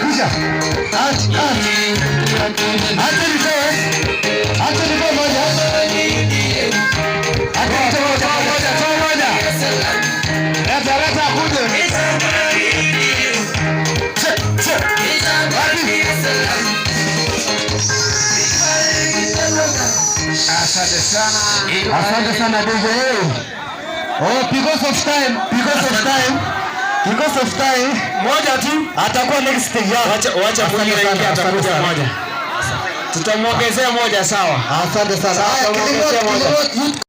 Kisha. Acha nitoe. Acha nitoe moja. Acha nitoe moja. Leta kuja. Asante sana DJ. Oh, because of time. Moja tu atakuwa next year. Wacha mwingine ingia atakuja moja. Tutamwongezea moja sawa. Asante sana. Tutamwongezea moja.